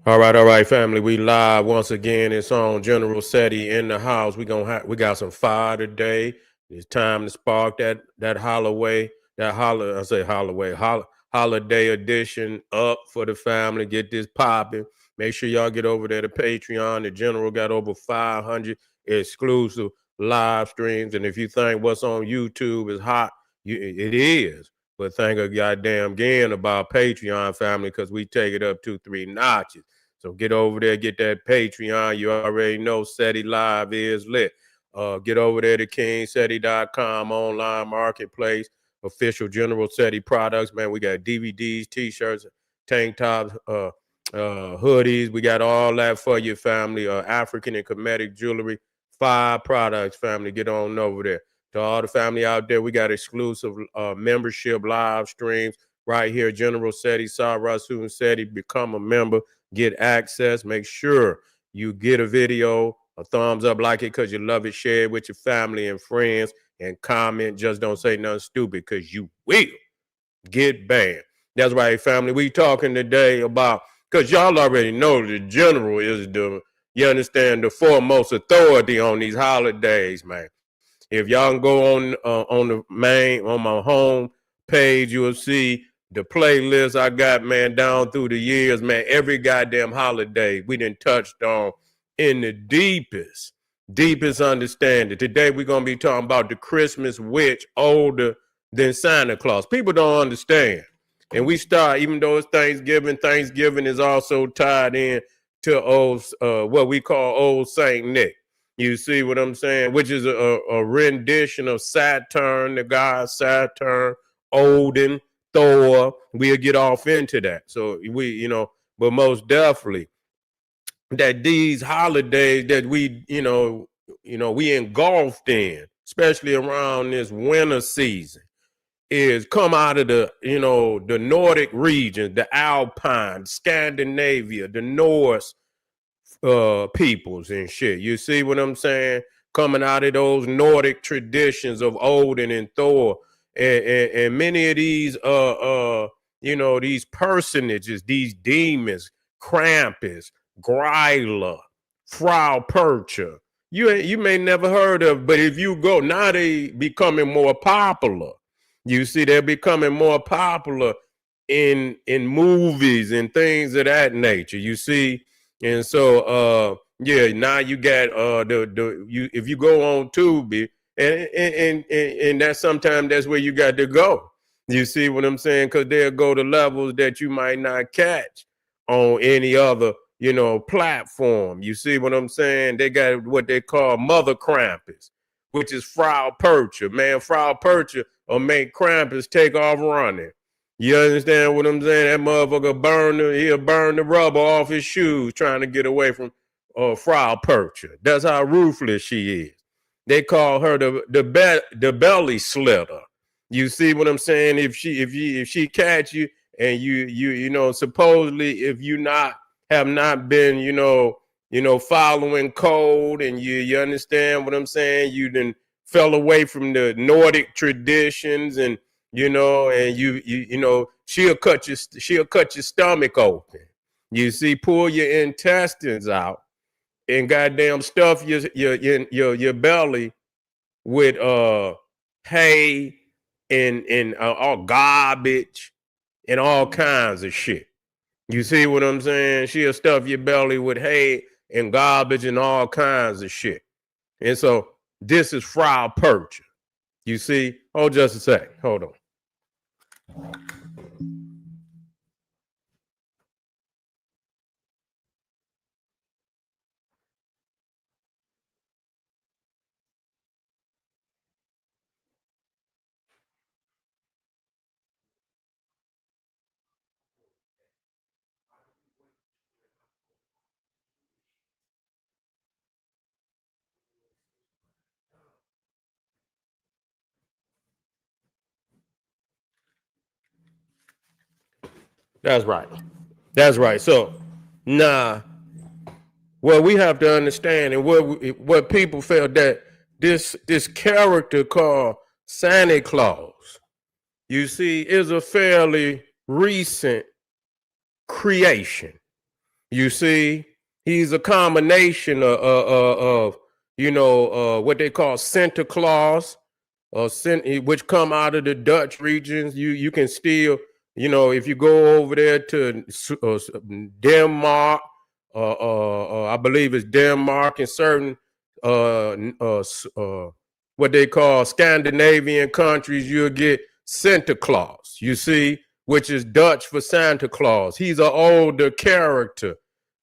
All right, family. We live once again. It's on General SETI in the house. We got some fire today. It's time to spark that Holloway, holiday edition up for the family. Get this popping. Make sure y'all get over there to Patreon. The General got over 500 exclusive live streams. And if you think what's on YouTube is hot, it is. But think a goddamn again about Patreon, family, because we take it up 2-3 notches. So get over there, get that Patreon. You already know SETI Live is lit. Get over there to kingseti.com online marketplace, official General SETI products. Man, we got DVDs, t-shirts, tank tops, hoodies. We got all that for your family. African and Kemetic jewelry. 5 products, family. Get on over there. To all the family out there, we got exclusive membership live streams right here. General SETI, Sarasun SETI. Become a member. Get access. Make sure you get a video, a thumbs up, like it because you love it, share it with your family and friends, and comment. Just don't say nothing stupid because you will get banned. That's right, family. We talking today about, because y'all already know the General is you understand, the foremost authority on these holidays, man. If y'all can go on my home page, you'll see the playlist I got, man, down through the years, man. Every goddamn holiday we done touched on in the deepest understanding. Today we're gonna be talking about the Christmas witch older than Santa Claus. People don't understand. And we start, even though it's Thanksgiving is also tied in to what we call Old Saint Nick. You see what I'm saying? Which is a rendition of Saturn, the god Saturn, Odin, Thor. We'll get off into that. So but most definitely that these holidays that we engulfed in, especially around this winter season, is come out of the Nordic regions, the Alpine, Scandinavia, the Norse peoples and shit. You see what I'm saying? Coming out of those Nordic traditions of Odin and Thor, and many of these these personages, these demons, Krampus, Gryla, Frau Percha. You may never heard of, but if you go now, they becoming more popular. You see, they're becoming more popular in movies and things of that nature. You see. And so now you got if you go on Tubi, and that's sometimes that's where you got to go. You see what I'm saying? Because they'll go to levels that you might not catch on any other platform. You see what I'm saying? They got what they call Mother Krampus, which is Frau Percha. Man, Frau Percha will make Krampus take off running. You understand what I'm saying? That motherfucker he'll burn the rubber off his shoes trying to get away from Frau Percha. That's how ruthless she is. They call her the belly slitter. You see what I'm saying? If she catch you and you supposedly if you have not been following code, and you understand what I'm saying, you then fell away from the Nordic traditions, and she'll cut your stomach open. You see, pull your intestines out and goddamn stuff your belly with hay and all garbage and all kinds of shit. You see what I'm saying? She'll stuff your belly with hay and garbage and all kinds of shit. And so this is Frau Percha. You see? Hold just a sec. Hold on. That's right. That's right. So now, what we have to understand, and what people felt, that this character called Santa Claus, you see, is a fairly recent creation. You see, he's a combination of what they call Santa Claus, which come out of the Dutch regions. You can still, if you go over there to Denmark, I believe it's Denmark and certain what they call Scandinavian countries, you'll get Santa Claus, you see, which is Dutch for Santa Claus. He's an older character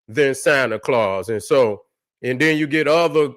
than Santa Claus. And then you get other,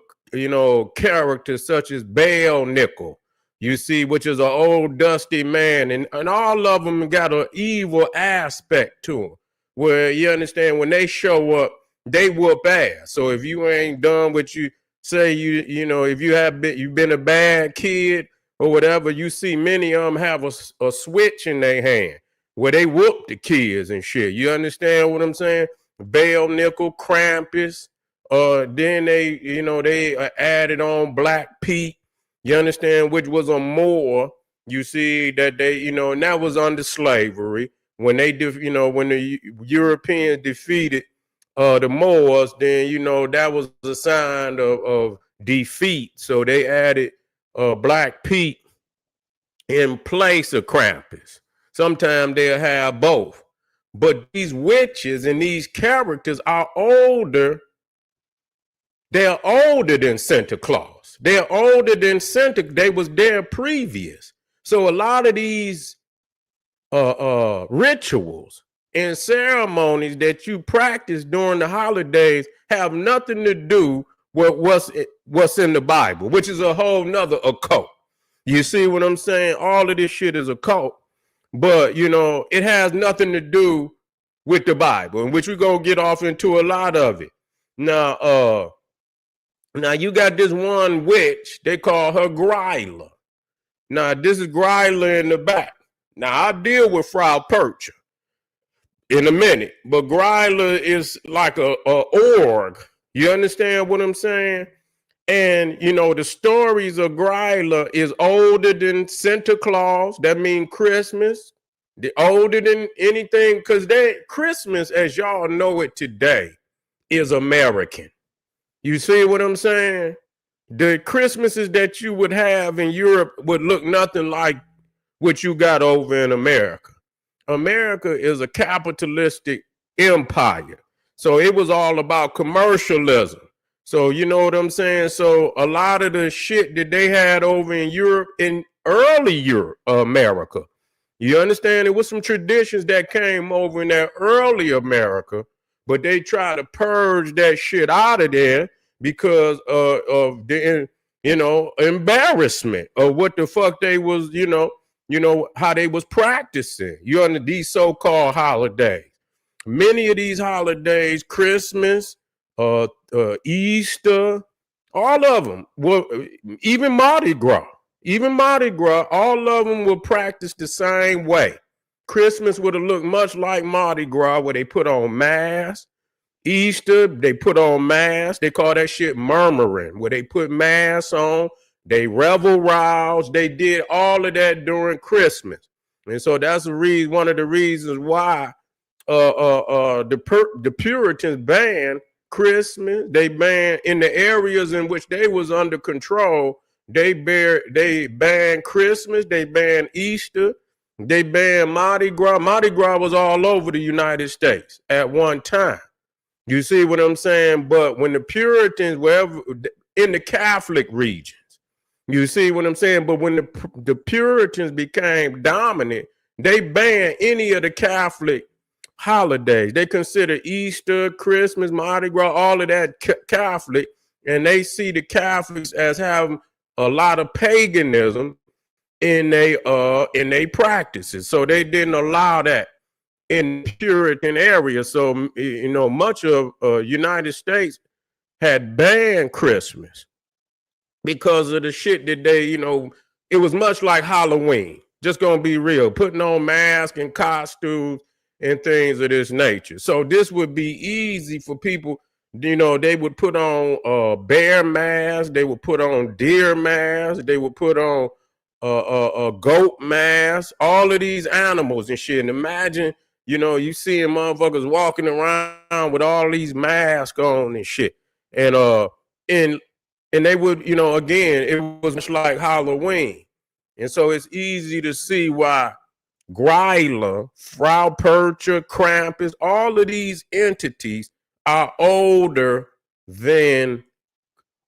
characters such as Bale Nickel, you see, which is an old dusty man. And all of them got an evil aspect to them, where you understand when they show up, they whoop ass. So if you ain't done what you say, if you've been a bad kid or whatever, you see many of them have a switch in their hand where they whoop the kids and shit. You understand what I'm saying? Bale Nickel, Krampus. Then they added on Black Pete. You understand, which was a Moor. You see that they, and that was under slavery when they, when the Europeans defeated the Moors. Then that was a sign of defeat. So they added Black Pete in place of Krampus. Sometimes they'll have both. But these witches and these characters are older. They're older than Santa Claus. They're older than Santa. They was there previous. So a lot of these rituals and ceremonies that you practice during the holidays have nothing to do with what's in the Bible, which is a whole nother occult. You see what I'm saying? All of this shit is occult. But, it has nothing to do with the Bible, in which we're going to get off into a lot of it. Now you got this one witch, they call her Gryla. Now, this is Gryla in the back. Now, I'll deal with Frau Percher in a minute, but Gryla is like a org. You understand what I'm saying? And, the stories of Gryla is older than Santa Claus. That means Christmas. They're older than anything, because Christmas, as y'all know it today, is American. You see what I'm saying? The Christmases that you would have in Europe would look nothing like what you got over in America. America is a capitalistic empire. So it was all about commercialism. So you know what I'm saying? So a lot of the shit that they had over in Europe, in early Europe, America, you understand? It was some traditions that came over in that early America, but they try to purge that shit out of there because of the, embarrassment of what the fuck they was, how they was practicing. You under these so-called holidays. Many of these holidays, Christmas, Easter, all of them, even Mardi Gras, all of them will practice the same way. Christmas would have looked much like Mardi Gras, where they put on masks. Easter, they put on masks. They call that shit murmuring, where they put masks on. They revel rouse. They did all of that during Christmas. And so that's one of the reasons why the Puritans banned Christmas. They banned in the areas in which they was under control. They banned Christmas. They banned Easter. They banned Mardi Gras. Mardi Gras was all over the United States at one time. You see what I'm saying? But when the Puritans were in the Catholic regions, you see what I'm saying? But when the Puritans became dominant, they banned any of the Catholic holidays. They consider Easter, Christmas, Mardi Gras, all of that Catholic, and they see the Catholics as having a lot of paganism in they practices. So they didn't allow that in Puritan area. So much of United States had banned Christmas because of the shit that they, it was much like Halloween. Just gonna be real, putting on masks and costumes and things of this nature. So this would be easy for people. They would put on bear masks, they would put on deer masks, they would put on a goat mask, all of these animals and shit. And imagine you know, you seeing motherfuckers walking around with all these masks on and shit. And and they would, you know, again, it was much like Halloween. And so it's easy to see why Gryla, Frau Percher, Krampus, all of these entities are older than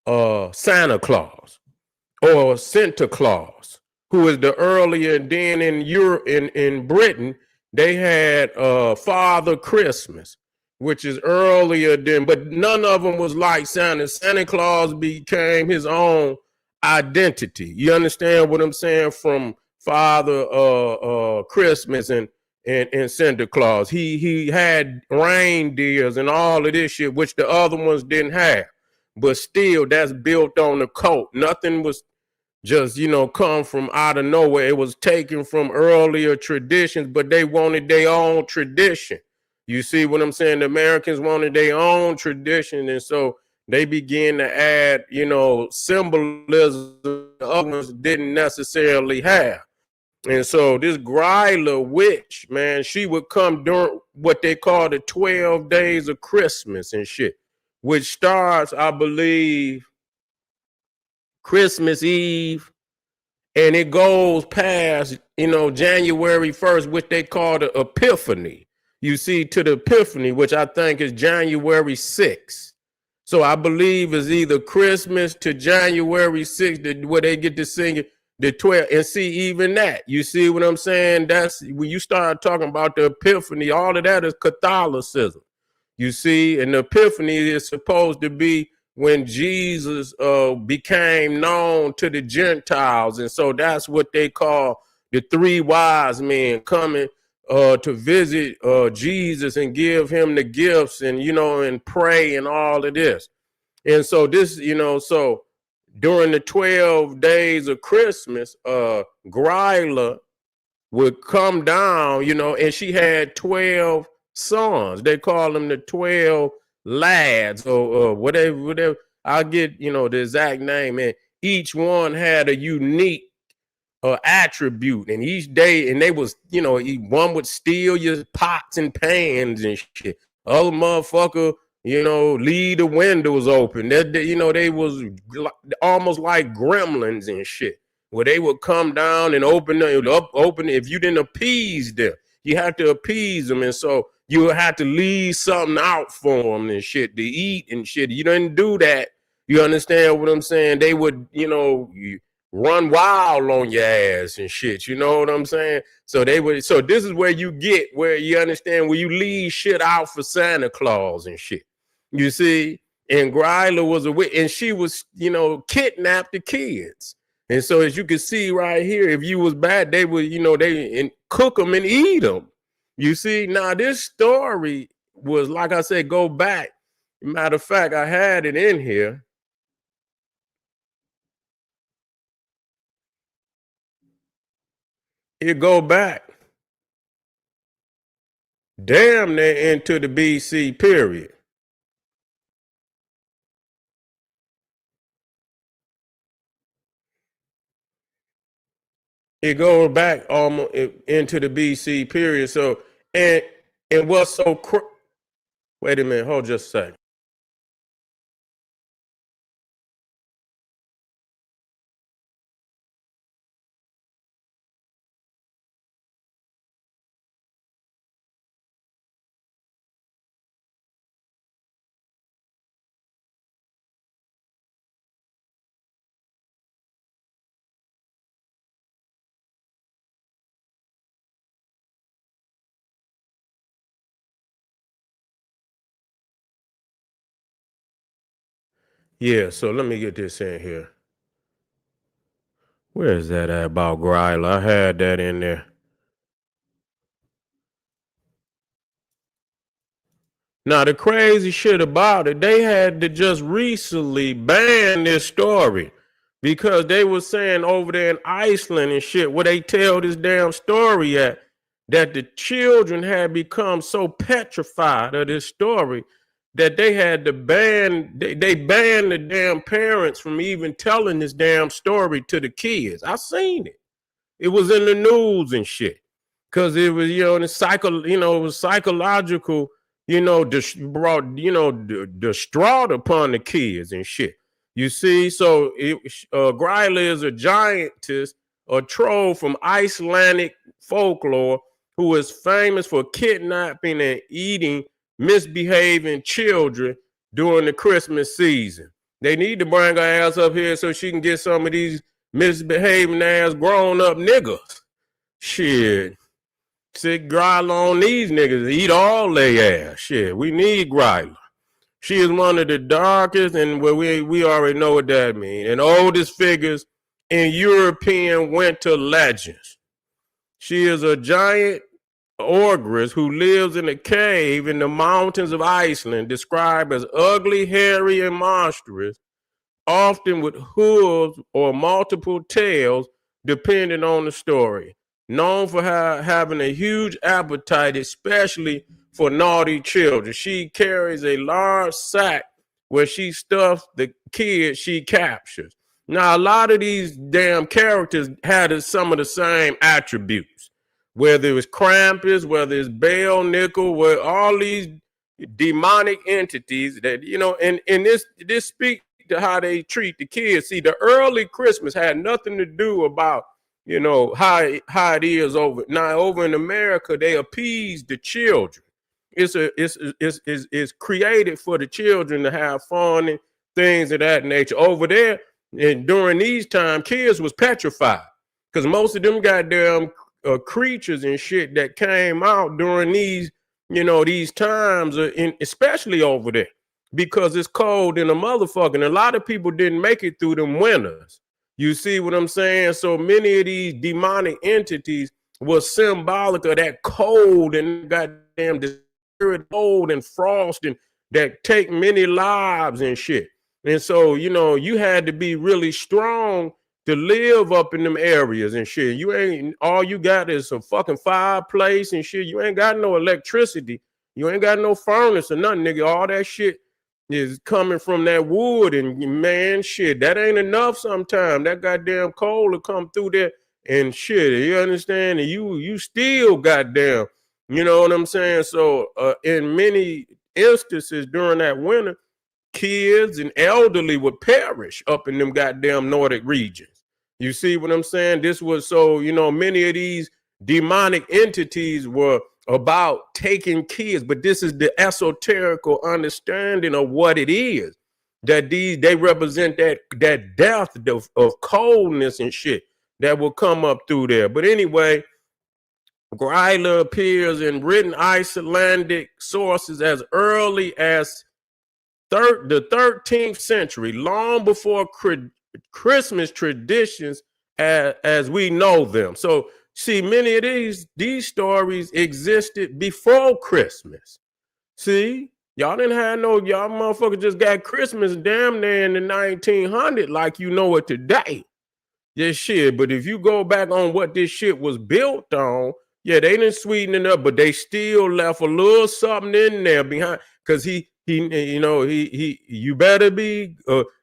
Santa Claus or Santa Claus, who is the earlier. Then in Europe, in Britain, they had Father Christmas, which is earlier than, but none of them was like Santa. Santa Claus became his own identity. You understand what I'm saying? From Father Christmas and Santa Claus. He had reindeers and all of this shit, which the other ones didn't have. But still, that's built on the cult. Nothing was just, you know, come from out of nowhere. It was taken from earlier traditions, but they wanted their own tradition. You see what I'm saying? The Americans wanted their own tradition, and so they began to add, you know, symbolism others didn't necessarily have. And so this Gryla witch, man, she would come during what they call the 12 days of Christmas and shit, which starts, I believe, Christmas Eve, and it goes past, you know, January 1st, which they call the Epiphany. You see, to the Epiphany, which I think is January 6th. So I believe is either Christmas to January 6th, where they get to sing the 12. And see, even that, you see what I'm saying? That's when you start talking about the Epiphany, all of that is Catholicism. You see, and the Epiphany is supposed to be when Jesus became known to the Gentiles. And so that's what they call the three wise men coming to visit Jesus and give him the gifts and, you know, and pray and all of this. And so this, you know, so during the 12 days of Christmas, Gryla would come down, you know, and she had 12 sons. They call them the 12 lads or whatever. I'll get, you know, the exact name. And each one had a unique attribute. And each day, and they was, you know, one would steal your pots and pans and shit. Other motherfucker, you know, leave the windows open. You know, they was almost like gremlins and shit, where they would come down and open if you didn't appease them. You have to appease them. And so you had to leave something out for them and shit to eat and shit. You didn't do that. You understand what I'm saying? They would, you know, run wild on your ass and shit. You know what I'm saying? So they would. So this is where you get, where you understand, where you leave shit out for Santa Claus and shit. You see? And Gryla was a witch, and she was, you know, kidnapped the kids. And so as you can see right here, if you was bad, they would, you know, they cook them and eat them. You see? Now this story was, like I said, go back. Matter of fact, I had it in here. It go back damn near into the BC period. It goes back almost into the BC period. So and what's so wait a minute, hold just a second. Yeah, so let me get this in here. Where is that at about Gryla? I had that in there. Now the crazy shit about it, they had to just recently ban this story because they were saying over there in Iceland and shit, where they tell this damn story at, that the children had become so petrified of this story that they had to they banned the damn parents from even telling this damn story to the kids. I seen it. It was in the news and shit. because it was, you know, it was psychological, distraught upon the kids and shit. You see, so Gryla is a giantess, a troll from Icelandic folklore who is famous for kidnapping and eating misbehaving children during the Christmas season. They need to bring her ass up here so she can get some of these misbehaving ass grown up niggas. Shit. Sit Gryla on these niggas, eat all their ass. Shit, we need Gryla. She is one of the darkest, and we already know what that means, and oldest figures in European winter legends. She is a giant ogress who lives in a cave in the mountains of Iceland, described as ugly, hairy, and monstrous, often with hooves or multiple tails, depending on the story. Known for having a huge appetite, especially for naughty children. She carries a large sack where she stuffs the kids she captures. Now, a lot of these damn characters had some of the same attributes, whether it was Krampus, whether it's Bell, Nickel, where all these demonic entities that, and this speaks to how they treat the kids. See, the early Christmas had nothing to do about, how it is over now. Over in America, they appease the children. It's created for the children to have fun and things of that nature. Over there, and during these times, kids was petrified because most of them goddamn creatures and shit that came out during these times, especially over there, because it's cold in a motherfucker. And a lot of people didn't make it through them winters. You see what I'm saying? So many of these demonic entities was symbolic of that cold and goddamn cold and frost and that take many lives and shit. And so, you had to be really strong to live up in them areas and shit. All you got is a fucking fireplace and shit. You ain't got no electricity. You ain't got no furnace or nothing, nigga. All that shit is coming from that wood, and man, shit, that ain't enough sometimes. That goddamn coal will come through there and shit, you understand? And you still goddamn, you know what I'm saying? So in many instances during that winter, kids and elderly would perish up in them goddamn Nordic regions. You see what I'm saying? This was so, many of these demonic entities were about taking kids, but this is the esoterical understanding of what it is, that they represent that death of coldness and shit that will come up through there. But anyway, Gryla appears in written Icelandic sources as early as the 13th century, long before Christmas traditions as we know them. So see, many of these stories existed before Christmas. See, y'all didn't have y'all motherfuckers just got Christmas damn near in the 1900s like you know it today. This shit, but if you go back on what this shit was built on, yeah, they didn't sweeten it up, but they still left a little something in there behind, because you better be,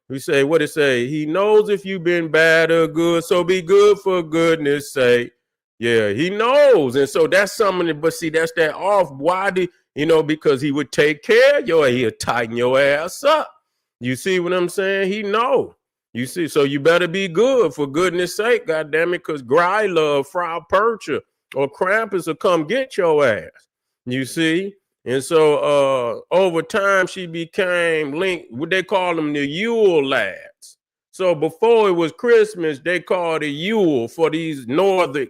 we say, what it say? He knows if you've been bad or good, so be good for goodness sake. Yeah, he knows. And so that's something, but see, that's that off. Why because he would take care of he'll tighten your ass up. You see what I'm saying? He know. You see, so you better be good for goodness sake, goddamn it, because Gryla or Frau Percher or Krampus will come get your ass. You see? And so over time, she became linked, what they call them, the Yule lads. So before it was Christmas, they called it Yule for these Nordic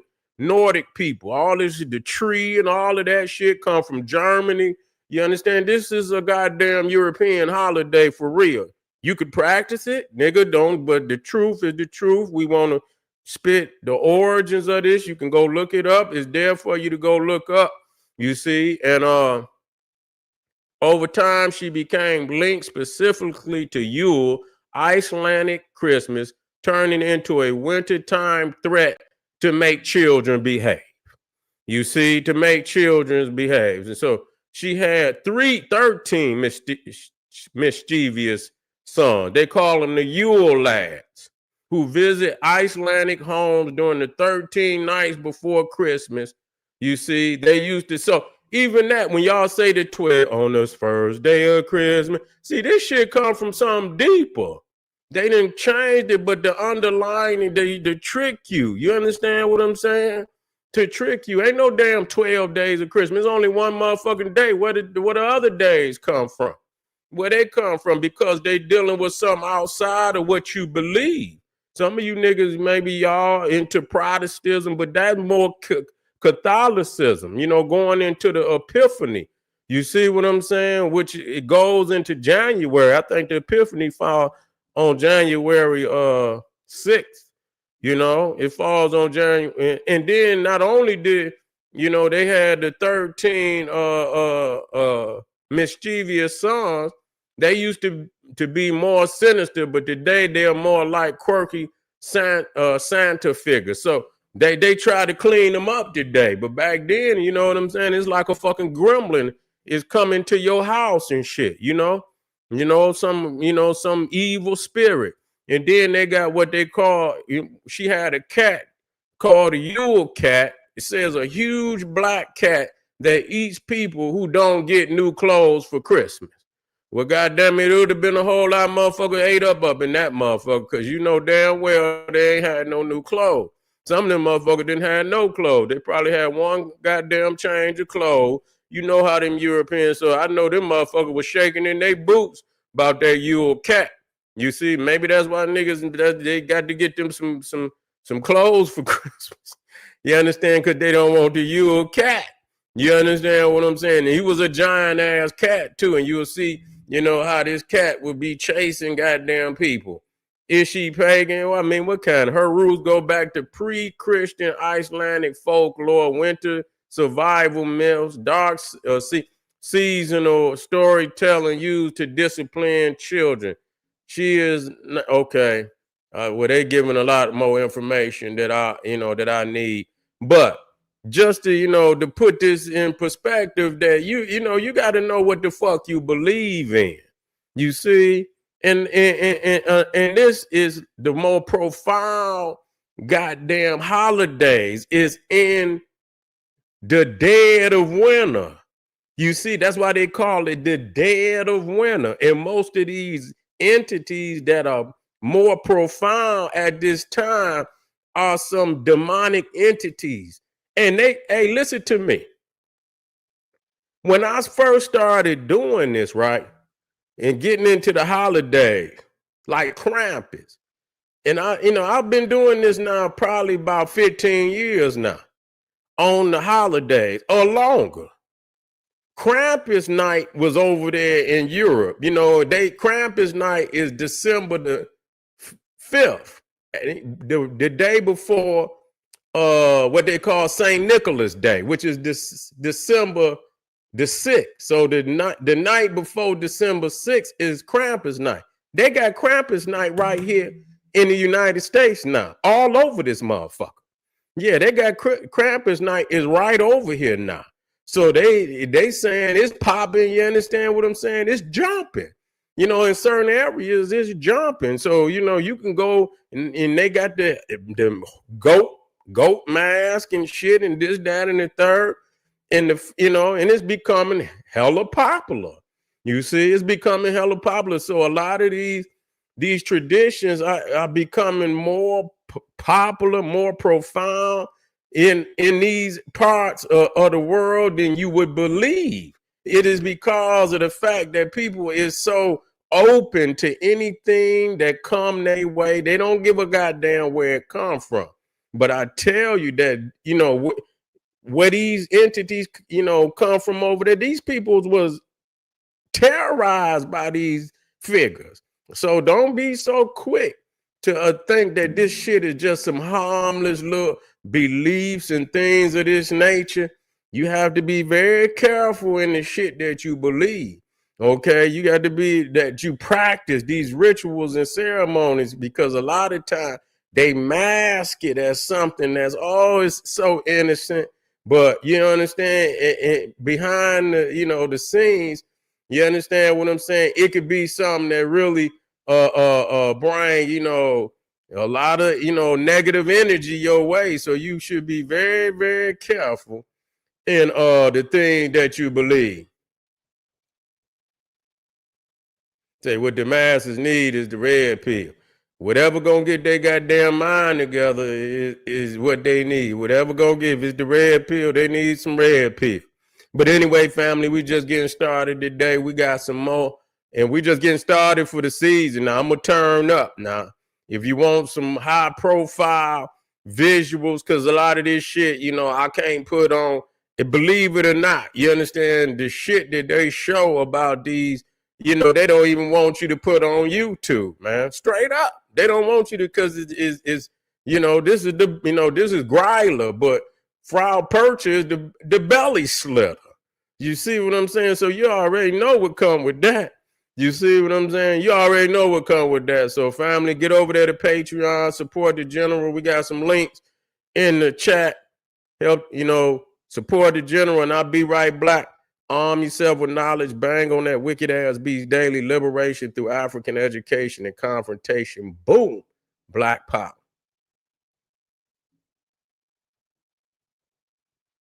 people. All this, the tree and all of that shit come from Germany. You understand? This is a goddamn European holiday for real. You could practice it, nigga, don't, but the truth is the truth. We want to spit the origins of this. You can go look it up. It's there for you to go look up, you see. And over time, she became linked specifically to Yule, Icelandic Christmas, turning into a wintertime threat to make children behave. You see, to make children behave. And so she had 13 mischievous sons. They call them the Yule lads, who visit Icelandic homes during the 13 nights before Christmas You see, they used to. So even that, when y'all say the 12 on this first day of Christmas, see, this shit come from something deeper. They didn't change it, but the underlying, they trick you. You understand what I'm saying? To trick you. Ain't no damn 12 days of Christmas. It's only one motherfucking day. Where the other days come from? Where they come from? Because they dealing with something outside of what you believe. Some of you niggas, maybe y'all into Protestantism, but that's more Catholicism, going into the Epiphany. You see what I'm saying? Which it goes into January. I think the Epiphany fall on January 6th. It falls on January. And then not only did, they had the 13 mischievous sons. They used to be more sinister, but today they're more like quirky Santa figures. So they try to clean them up today. But back then, you know what I'm saying? It's like a fucking gremlin is coming to your house and shit, some evil spirit. And then they got what they call, she had a cat called a Yule cat. It says a huge black cat that eats people who don't get new clothes for Christmas. Well, goddamn it would have been a whole lot of motherfuckers ate up in that motherfucker, because you know damn well they ain't had no new clothes. Some of them motherfuckers didn't have no clothes. They probably had one goddamn change of clothes. You know how them Europeans, so I know them motherfuckers was shaking in their boots about that Yule cat. You see, maybe that's why niggas, they got to get them some clothes for Christmas. You understand? Because they don't want the Yule cat. You understand what I'm saying? And he was a giant ass cat too, and you'll see, how this cat would be chasing goddamn people. Is she pagan? Well, I mean, what kind? Her roots go back to pre-Christian Icelandic folklore, winter survival myths, dark seasonal storytelling used to discipline children. She is okay. Well, they giving a lot more information that I need, but just to to put this in perspective, that you got to know what the fuck you believe in. You see, and this is the more profound goddamn holidays is in the dead of winter. You see, that's why they call it the dead of winter. And most of these entities that are more profound at this time are some demonic entities. And hey, listen to me. When I first started doing this, right, and getting into the holiday, like Krampus, and I've been doing this now probably about 15 years now on the holidays or longer. Krampus night was over there in Europe. Krampus night is December the 5th, the day before what they call St. Nicholas Day, which is December the 6th. So the night before December 6th is Krampus night. They got Krampus night right here in the United States now, all over this motherfucker. Yeah, they got Krampus night is right over here now. So they saying it's popping. You understand what I'm saying? It's jumping. In certain areas, it's jumping. So you can go and they got the goat mask and shit and this, that, and the third, and and it's becoming hella popular. You see, it's becoming hella popular. So a lot of these traditions are becoming more popular, more profound in these parts of the world than you would believe. It is because of the fact that people is so open to anything that come their way. They don't give a goddamn where it come from. But I tell you that where these entities come from over there, these people was terrorized by these figures. So don't be so quick to think that this shit is just some harmless little beliefs and things of this nature. You have to be very careful in the shit that you believe. Okay, you got to be that you practice these rituals and ceremonies, because a lot of time they mask it as something that's always so innocent. But you understand, behind the scenes, you understand what I'm saying? It could be something that really bring a lot of negative energy your way. So you should be very, very careful in the thing that you believe. Say what the masses need is the red pill. Whatever gonna get their goddamn mind together is what they need. Whatever gonna give is the red pill. They need some red pill. But anyway, family, we just getting started today. We got some more, and we just getting started for the season. Now I'm gonna turn up. Now, if you want some high profile visuals, because a lot of this shit, you know, I can't put on. Believe it or not, you understand the shit that they show about these. You know, they don't even want you to put on YouTube, man. Straight up. They don't want you to, because it's you know, this is the, you know, this is Gryla, but Frau Percher is the belly slitter. You see what I'm saying? So you already know what come with that. You see what I'm saying? You already know what come with that. So family, get over there to Patreon, support the general. We got some links in the chat. Help, you know, support the general, and I'll be right back. Arm yourself with knowledge. Bang on that wicked ass beast daily. Liberation through African education and confrontation. Boom. Black pop.